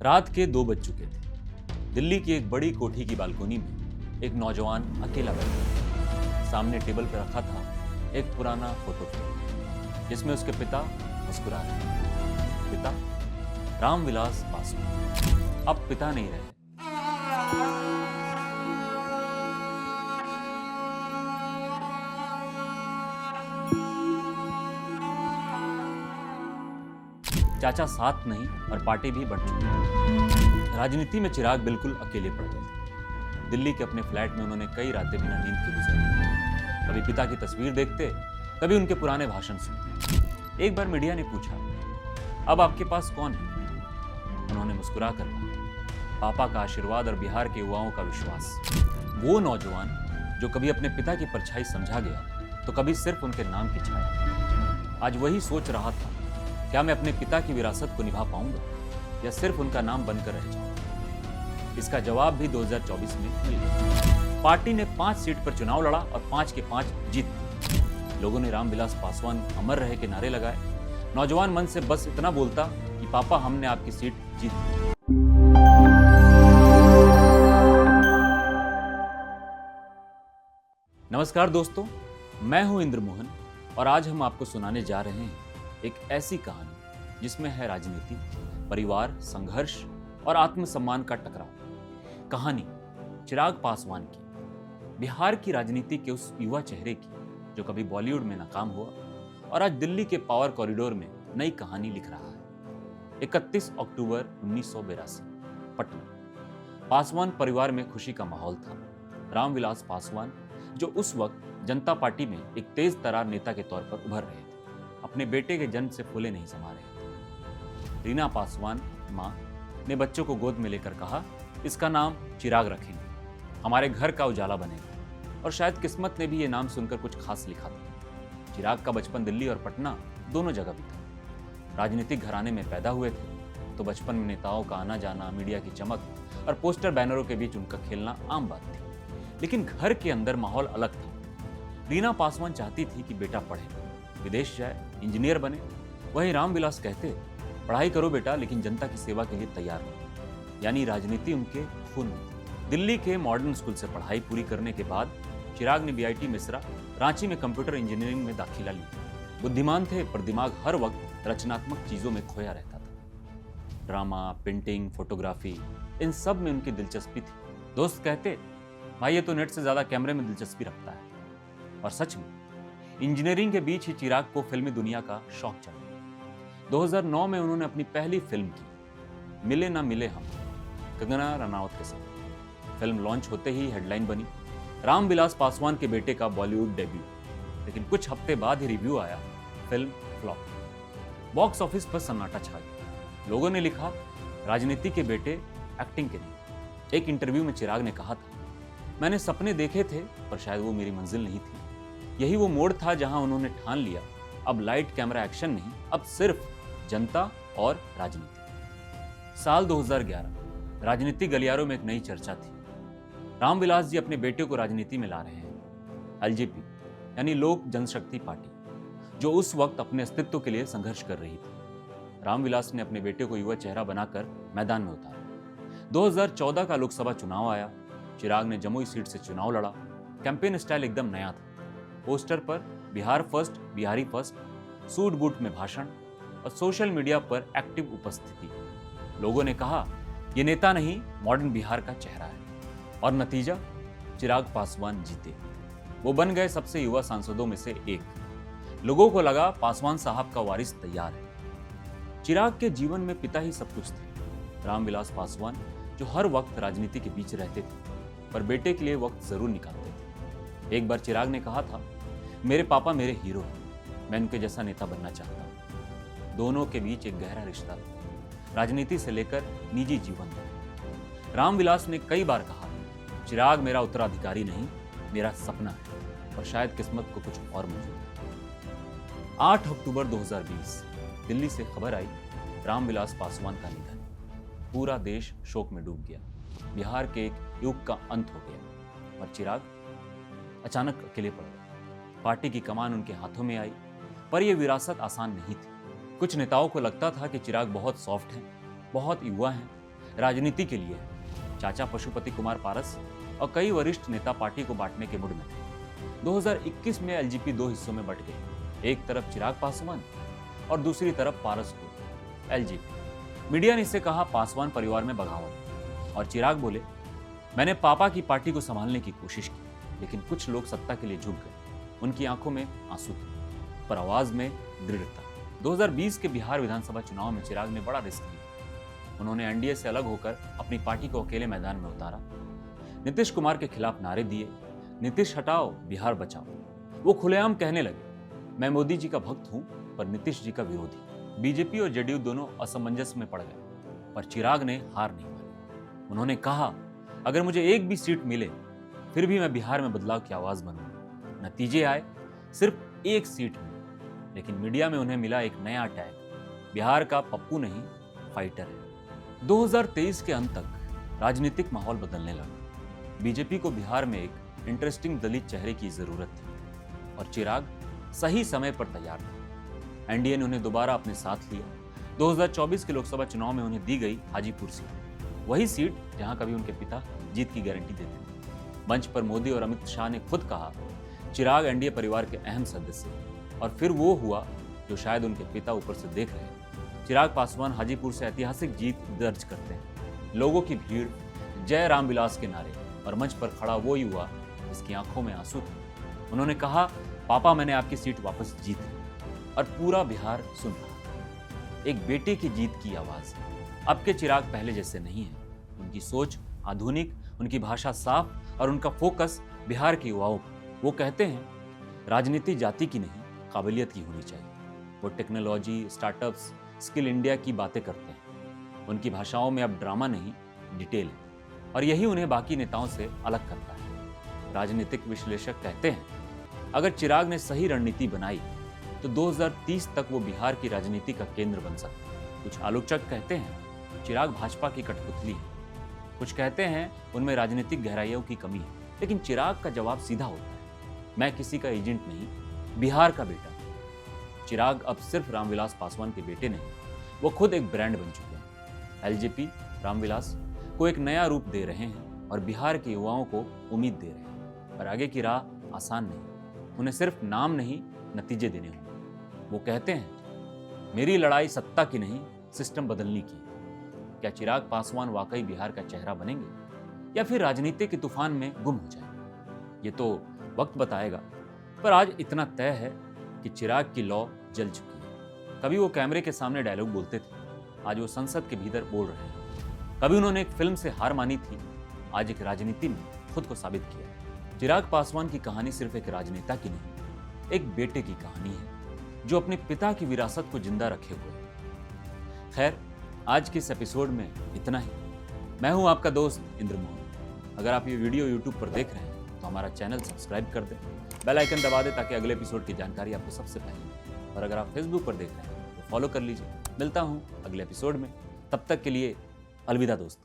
रात के 2 बज चुके थे। दिल्ली की एक बड़ी कोठी की बालकोनी में एक नौजवान अकेला बैठा था। सामने टेबल पर रखा था एक पुराना फोटो फ्रेम जिसमें उसके पिता मुस्कुरा रहे थे। पिता रामविलास पासवान अब पिता नहीं रहे। चाचा साथ नहीं और पार्टी भी बढ़ चुकी थी। राजनीति में चिराग बिल्कुल अकेले पड़ गए थे। दिल्ली के अपने फ्लैट में उन्होंने कई रातें बिना नींद के गुजारी। कभी पिता की तस्वीर देखते, कभी उनके पुराने भाषण सुनते। एक बार मीडिया ने पूछा, अब आपके पास कौन है? उन्होंने मुस्कुरा कर कहा, पापा का आशीर्वाद और बिहार के युवाओं का विश्वास। वो नौजवान जो कभी अपने पिता की परछाई समझा गया तो कभी सिर्फ उनके नाम की छाया, आज वही सोच रहा था, क्या मैं अपने पिता की विरासत को निभा पाऊंगा या सिर्फ उनका नाम बनकर रह जाऊंगा? इसका जवाब भी 2024 में मिल गया। पार्टी ने 5 सीट पर चुनाव लड़ा और 5 के 5 जीत गई। लोगों ने रामविलास पासवान अमर रहे के नारे लगाए। नौजवान मन से बस इतना बोलता कि पापा हमने आपकी सीट जीत ली। नमस्कार दोस्तों, मैं हूं इंद्र मोहन और आज हम आपको सुनाने जा रहे हैं एक ऐसी कहानी जिसमें है राजनीति, परिवार, संघर्ष और आत्मसम्मान का टकराव। कहानी चिराग पासवान की, बिहार की राजनीति के उस युवा चेहरे की जो कभी बॉलीवुड में नाकाम हुआ और आज दिल्ली के पावर कॉरिडोर में नई कहानी लिख रहा है। 31 अक्टूबर 1982, पटना। पासवान परिवार में खुशी का माहौल था। रामविलास पासवान जो उस वक्त जनता पार्टी में एक तेज तरार नेता के तौर पर उभर रहे थे, अपने बेटे के जन्म से फूले नहीं समा रहे थे। रीना पासवान मां ने बच्चों को गोद में लेकर कहा, इसका नाम चिराग रखेंगे, हमारे घर का उजाला बनेगा। और शायद किस्मत ने भी ये नाम सुनकर कुछ खास लिखा था। चिराग का बचपन दिल्ली और पटना दोनों जगह भी था। राजनीतिक घराने में पैदा हुए थे तो बचपन में नेताओं का आना जाना, मीडिया की चमक और पोस्टर बैनरों के बीच उनका खेलना आम बात थी। लेकिन घर के अंदर माहौल अलग था। रीना पासवान चाहती थी कि बेटा पढ़े, विदेश जाए, इंजीनियर बने। वहीं रामविलास कहते, पढ़ाई करो बेटा, लेकिन जनता की सेवा के लिए तैयार हो। यानी राजनीति उनके खून में थी। दिल्ली के मॉडर्न स्कूल से पढ़ाई पूरी करने के बाद चिराग ने बीआईटी मिश्रा, रांची में कंप्यूटर इंजीनियरिंग में दाखिला लिया। बुद्धिमान थे पर दिमाग हर वक्त रचनात्मक चीजों में खोया रहता था। ड्रामा, पेंटिंग, फोटोग्राफी, इन सब में उनकी दिलचस्पी थी। दोस्त कहते, भाई ये तो नेट से ज्यादा कैमरे में दिलचस्पी रखता है। और सच में इंजीनियरिंग के बीच ही चिराग को फिल्मी दुनिया का शौक चढ़ा। 2009 में उन्होंने अपनी पहली फिल्म की, मिले ना मिले हम, कंगना रनावत के साथ। फिल्म लॉन्च होते ही हेडलाइन बनी, रामविलास पासवान के बेटे का बॉलीवुड डेब्यू। लेकिन कुछ हफ्ते बाद ही रिव्यू आया, फिल्म फ्लॉप। बॉक्स ऑफिस पर सन्नाटा छा गया। लोगों ने लिखा, राजनीति के बेटे एक्टिंग के नहीं। एक इंटरव्यू में चिराग ने कहा था, मैंने सपने देखे थे पर शायद वो मेरी मंजिल नहीं थी। यही वो मोड़ था जहां उन्होंने ठान लिया, अब लाइट कैमरा एक्शन नहीं, अब सिर्फ जनता और राजनीति। साल 2011, राजनीतिक गलियारों में एक नई चर्चा थी। रामविलास जी अपने बेटे को राजनीति में ला रहे हैं। एलजेपी यानी लोक जनशक्ति पार्टी, जो उस वक्त अपने अस्तित्व के लिए संघर्ष कर रही थी। रामविलास ने अपने बेटे को युवा चेहरा बनाकर मैदान में उतारा। 2014 का लोकसभा चुनाव आया। चिराग ने जमुई सीट से चुनाव लड़ा। कैंपेन स्टाइल एकदम नया था। पोस्टर पर Bihar first, Bihari first, suit boot में भाषण और सोशल मीडिया पर एक्टिव उपस्थिति। लोगों ने कहा, ये नेता नहीं, मॉडर्न बिहार का चेहरा है। और नतीजा, चिराग पासवान जीते। वो बन गए सबसे युवा सांसदों में से एक। लोगों को लगा पासवान साहब का वारिस तैयार है। चिराग के जीवन में पिता ही सब कुछ थे। रामविलास पासवान जो हर वक्त राजनीति के बीच रहते थे पर बेटे के लिए वक्त जरूर निकालते थे। एक बार चिराग ने कहा था, मेरे पापा मेरे हीरो हैं, मैं उनके जैसा नेता बनना चाहता हूं। दोनों के बीच एक गहरा रिश्ता था, राजनीति से लेकर निजी जीवन तक। रामविलास ने कई बार कहा, चिराग मेरा उत्तराधिकारी नहीं, मेरा सपना है, और शायद किस्मत को कुछ और मंजूर है। 8 अक्टूबर 2020 दिल्ली से खबर आई, रामविलास पासवान का निधन। पूरा देश शोक में डूब गया। बिहार के एक युग का अंत हो गया और चिराग अचानक अकेले पड़ गए। पार्टी की कमान उनके हाथों में आई, पर यह विरासत आसान नहीं थी। कुछ नेताओं को लगता था कि चिराग बहुत सॉफ्ट हैं, बहुत युवा हैं, राजनीति के लिए है। चाचा पशुपति कुमार पारस और कई वरिष्ठ नेता पार्टी को बांटने के मूड में थे। 2021 में एलजेपी दो हिस्सों में बंट गई, एक तरफ चिराग पासवान और दूसरी तरफ पारस को एलजेपी। मीडिया ने इससे कहा पासवान परिवार में बगावत, और चिराग बोले मैंने पापा की पार्टी को संभालने की कोशिश की, लेकिन कुछ लोग सत्ता के लिए झुक गए। उनकी आंखों में आंसू थे पर आवाज में दृढ़ता। 2020 के बिहार विधानसभा चुनाव में चिराग ने बड़ा रिस्क लिया। उन्होंने एनडीए से अलग होकर अपनी पार्टी को अकेले मैदान में उतारा। नीतीश कुमार के खिलाफ नारे दिए, नीतीश हटाओ बिहार बचाओ। वो खुलेआम कहने लगे मैं मोदी जी का भक्त हूं पर नीतीश जी का विरोधी। बीजेपी और जेडीयू दोनों असमंजस में पड़ गए पर चिराग ने हार नहीं मानी। उन्होंने कहा अगर मुझे एक भी सीट मिले फिर भी मैं बिहार में बदलाव की आवाज बनूंगा। नतीजे आए सिर्फ एक सीट में, लेकिन मीडिया में उन्हें मिला एक नया टैग, बिहार का पप्पू नहीं फाइटर है। 2023 के अंत तक राजनीतिक माहौल बदलने लगा। बीजेपी को बिहार में एक इंटरेस्टिंग दलित चेहरे की जरूरत थी और चिराग सही समय पर तैयार थे। एनडीए ने उन्हें दोबारा अपने साथ लिया। 2024 के लोकसभा चुनाव में उन्हें दी गई हाजीपुर सीट, वही सीट जहां कभी उनके पिता जीत की गारंटी देते थे। मंच पर मोदी और अमित शाह ने खुद कहा चिराग एनडीए परिवार के अहम सदस्य, और फिर वो हुआ जो शायद उनके पिता ऊपर से देख रहे हैं। चिराग पासवान हाजीपुर से ऐतिहासिक जीत दर्ज करते हैं। लोगों की भीड़, जय रामविलास के नारे, और मंच पर खड़ा वो युवा जिसकी आंखों में आंसू थे। उन्होंने कहा पापा मैंने आपकी सीट वापस जीत ली, और पूरा बिहार सुन रहा। एक बेटे की जीत की आवाज। अब के चिराग पहले जैसे नहीं है। उनकी सोच आधुनिक, उनकी भाषा साफ और उनका फोकस बिहार के युवाओं पर। वो कहते हैं राजनीति जाति की नहीं काबिलियत की होनी चाहिए। वो टेक्नोलॉजी, स्टार्टअप्स, स्किल इंडिया की बातें करते हैं। उनकी भाषाओं में अब ड्रामा नहीं डिटेल है, और यही उन्हें बाकी नेताओं से अलग करता है। राजनीतिक विश्लेषक कहते हैं अगर चिराग ने सही रणनीति बनाई तो 2030 तक वो बिहार की राजनीति का केंद्र बन सकता है। कुछ आलोचक कहते हैं चिराग भाजपा की कठपुतली है, कुछ कहते हैं उनमें राजनीतिक गहराइयों की कमी है, लेकिन चिराग का जवाब सीधा होता है मैं किसी का एजेंट नहीं, बिहार का बेटा। चिराग अब सिर्फ रामविलास पासवान के बेटे नहीं, वो खुद एक ब्रांड बन चुके हैं। एलजेपी रामविलास को एक नया रूप दे रहे हैं और बिहार के युवाओं को उम्मीद दे रहे हैं। पर आगे की राह आसान नहीं, उन्हें सिर्फ नाम नहीं नतीजे देने होंगे। वो कहते हैं मेरी लड़ाई सत्ता की नहीं सिस्टम बदलने की। क्या चिराग पासवान वाकई बिहार का चेहरा बनेंगे या फिर राजनीति के तूफान में गुम हो जाएंगे? ये तो वक्त बताएगा, पर आज इतना तय है कि चिराग की लौ जल चुकी है। कभी वो कैमरे के सामने डायलॉग बोलते थे, आज वो संसद के भीतर बोल रहे हैं। कभी उन्होंने एक फिल्म से हार मानी थी, आज एक राजनीति में खुद को साबित किया। चिराग पासवान की कहानी सिर्फ एक राजनेता की नहीं, एक बेटे की कहानी है जो अपने पिता की विरासत को जिंदा रखे हुए है। खैर, आज के इस एपिसोड में इतना ही। मैं हूं आपका दोस्त इंद्र मोहन। अगर आप ये वीडियो यूट्यूब पर देख रहे हैं तो हमारा चैनल सब्सक्राइब कर दें, बेल आइकन दबा दें ताकि अगले एपिसोड की जानकारी आपको सबसे पहले मिले। और अगर आप फेसबुक पर देख रहे हैं तो फॉलो कर लीजिए। मिलता हूं अगले एपिसोड में, तब तक के लिए अलविदा दोस्तों।